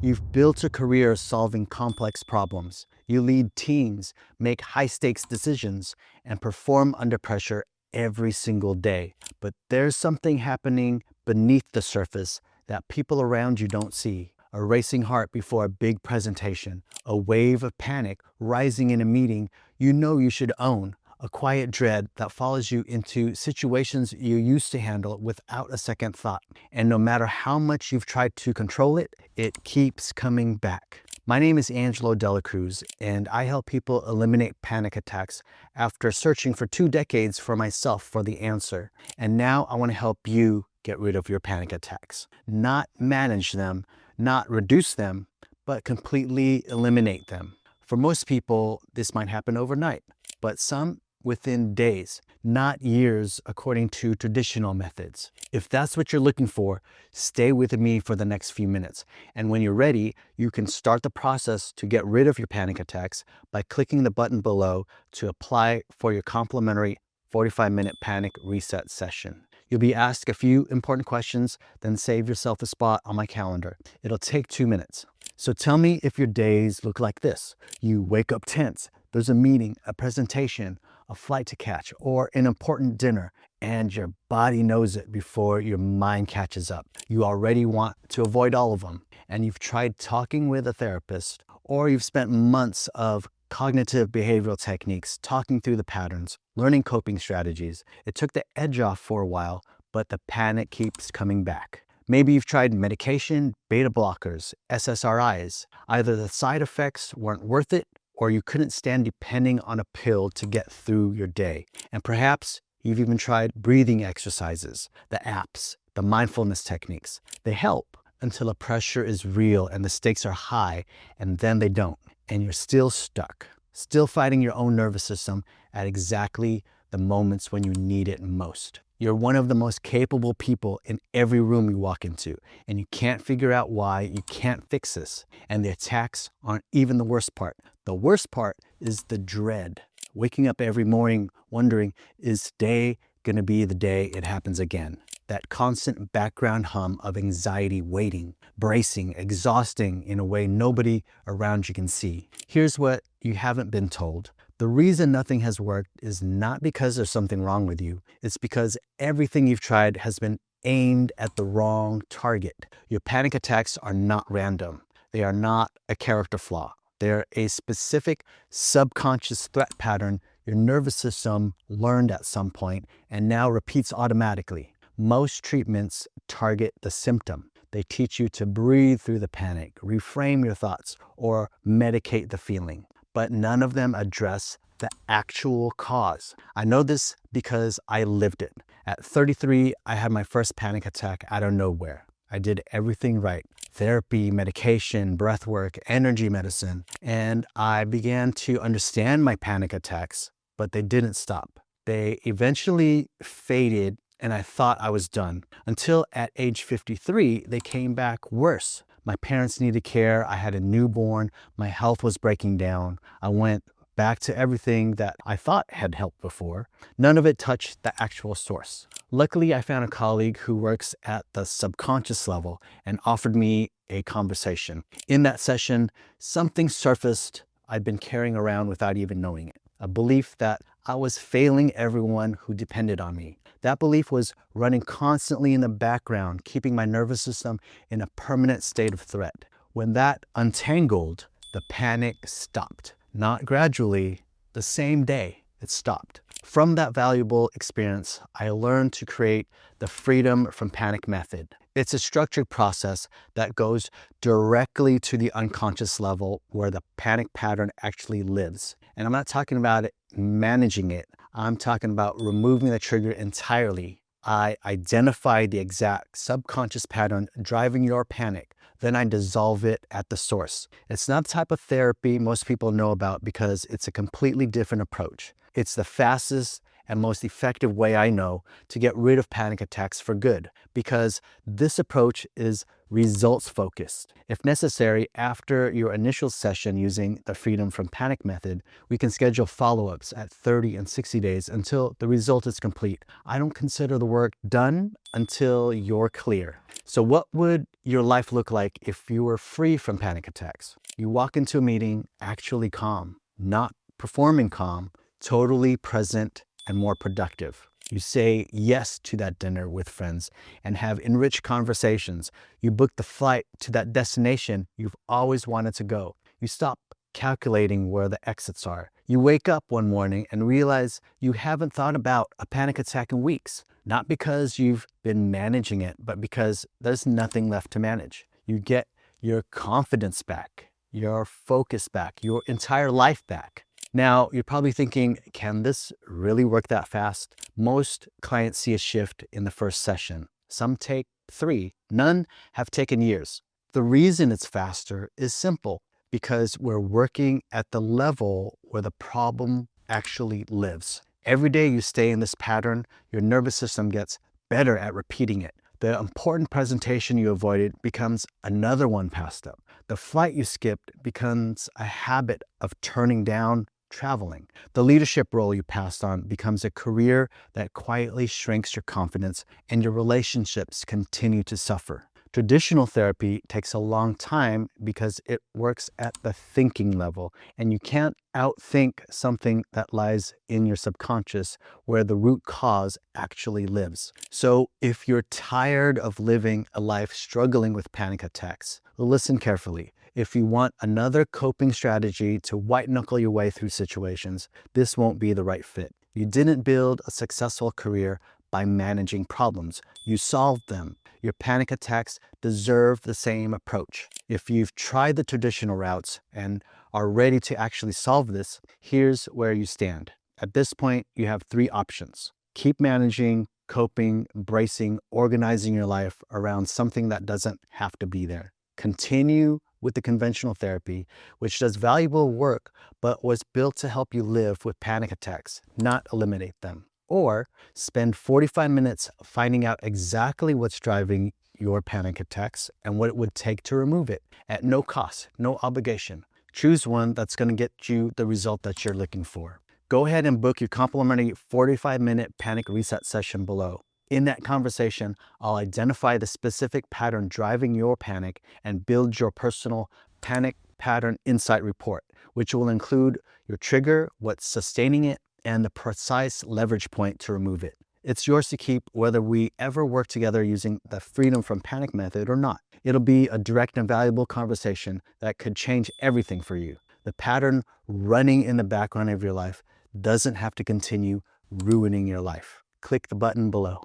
You've built a career solving complex problems. You lead teams, make high-stakes decisions, and perform under pressure every single day. But there's something happening beneath the surface that people around you don't see. A racing heart before a big presentation, a wave of panic rising in a meeting you know you should own, a quiet dread that follows you into situations you used to handle without a second thought. And no matter how much you've tried to control it, it keeps coming back. My name is Angelo Cruz, and I help people eliminate panic attacks after searching for 2 decades for myself for the answer. And now I want to help you get rid of your panic attacks. Not manage them, not reduce them, but completely eliminate them. For most people, this might happen overnight, but some within days, not years according to traditional methods. If that's what you're looking for, stay with me for the next few minutes. And when you're ready, you can start the process to get rid of your panic attacks by clicking the button below to apply for your complimentary 45-minute panic reset session. You'll be asked a few important questions, then save yourself a spot on my calendar. It'll take 2 minutes. So tell me if your days look like this. You wake up tense. There's a meeting, a presentation, a flight to catch, or an important dinner, and your body knows it before your mind catches up. You already want to avoid all of them, and you've tried talking with a therapist, or you've spent months of cognitive behavioral techniques, talking through the patterns, learning coping strategies. It took the edge off for a while, but the panic keeps coming back. Maybe you've tried medication, beta blockers, SSRIs. Either the side effects weren't worth it, or you couldn't stand depending on a pill to get through your day. And perhaps you've even tried breathing exercises, the apps, the mindfulness techniques. They help until the pressure is real and the stakes are high, and then they don't. And you're still stuck, still fighting your own nervous system at exactly the moments when you need it most. You're one of the most capable people in every room you walk into, and you can't figure out why. You can't fix this. And the attacks aren't even the worst part. The worst part is the dread. Waking up every morning wondering, is today going to be the day it happens again? That constant background hum of anxiety waiting, bracing, exhausting in a way nobody around you can see. Here's what you haven't been told. The reason nothing has worked is not because there's something wrong with you. It's because everything you've tried has been aimed at the wrong target. Your panic attacks are not random. They are not a character flaw. They're a specific subconscious threat pattern your nervous system learned at some point and now repeats automatically. Most treatments target the symptom. They teach you to breathe through the panic, reframe your thoughts, or medicate the feeling. But none of them address the actual cause. I know this because I lived it. At 33, I had my first panic attack out of nowhere. I did everything right. Therapy, medication, breathwork, energy medicine, and I began to understand my panic attacks, but they didn't stop. They eventually faded, and I thought I was done. Until at age 53, they came back worse. My parents needed care. I had a newborn. My health was breaking down. I went back to everything that I thought had helped before. None of it touched the actual source. Luckily, I found a colleague who works at the subconscious level and offered me a conversation. In that session, something surfaced I'd been carrying around without even knowing it. A belief that I was failing everyone who depended on me. That belief was running constantly in the background, keeping my nervous system in a permanent state of threat. When that untangled, the panic stopped. Not gradually, the same day it stopped. From that valuable experience, I learned to create the Freedom from Panic method. It's a structured process that goes directly to the unconscious level where the panic pattern actually lives. And I'm not talking about managing it. I'm talking about removing the trigger entirely. I identify the exact subconscious pattern driving your panic. Then I dissolve it at the source. It's not the type of therapy most people know about because it's a completely different approach. It's the fastest and most effective way I know to get rid of panic attacks for good, because this approach is results focused. If necessary, after your initial session using the Freedom from Panic method, we can schedule follow-ups at 30 and 60 days until the result is complete. I don't consider the work done until you're clear. So what would your life look like if you were free from panic attacks? You walk into a meeting actually calm, not performing calm, totally present and more productive. You say yes to that dinner with friends and have enriched conversations. You book the flight to that destination you've always wanted to go. You stop calculating where the exits are. You wake up one morning and realize you haven't thought about a panic attack in weeks, not because you've been managing it, but because there's nothing left to manage. You get your confidence back, your focus back, your entire life back. Now, you're probably thinking, can this really work that fast? Most clients see a shift in the first session. Some take 3. None have taken years. The reason it's faster is simple, because we're working at the level where the problem actually lives. Every day you stay in this pattern, your nervous system gets better at repeating it. The important presentation you avoided becomes another one passed up. The flight you skipped becomes a habit of turning down traveling. The leadership role you passed on becomes a career that quietly shrinks your confidence, and your relationships continue to suffer. Traditional therapy takes a long time because it works at the thinking level, and you can't outthink something that lies in your subconscious where the root cause actually lives. So if you're tired of living a life struggling with panic attacks, listen carefully. If you want another coping strategy to white knuckle your way through situations, this won't be the right fit. You didn't build a successful career by managing problems. You solved them. Your panic attacks deserve the same approach. If you've tried the traditional routes and are ready to actually solve this, here's where you stand. At this point, you have 3 options. Keep managing, coping, bracing, organizing your life around something that doesn't have to be there. Continue with the conventional therapy, which does valuable work, but was built to help you live with panic attacks, not eliminate them. Or spend 45 minutes finding out exactly what's driving your panic attacks and what it would take to remove it at no cost, no obligation. Choose one that's going to get you the result that you're looking for. Go ahead and book your complimentary 45-minute panic reset session below. In that conversation, I'll identify the specific pattern driving your panic and build your personal panic pattern insight report, which will include your trigger, what's sustaining it, and the precise leverage point to remove it. It's yours to keep whether we ever work together using the freedom from panic method or not. It'll be a direct and valuable conversation that could change everything for you. The pattern running in the background of your life doesn't have to continue ruining your life. Click the button below.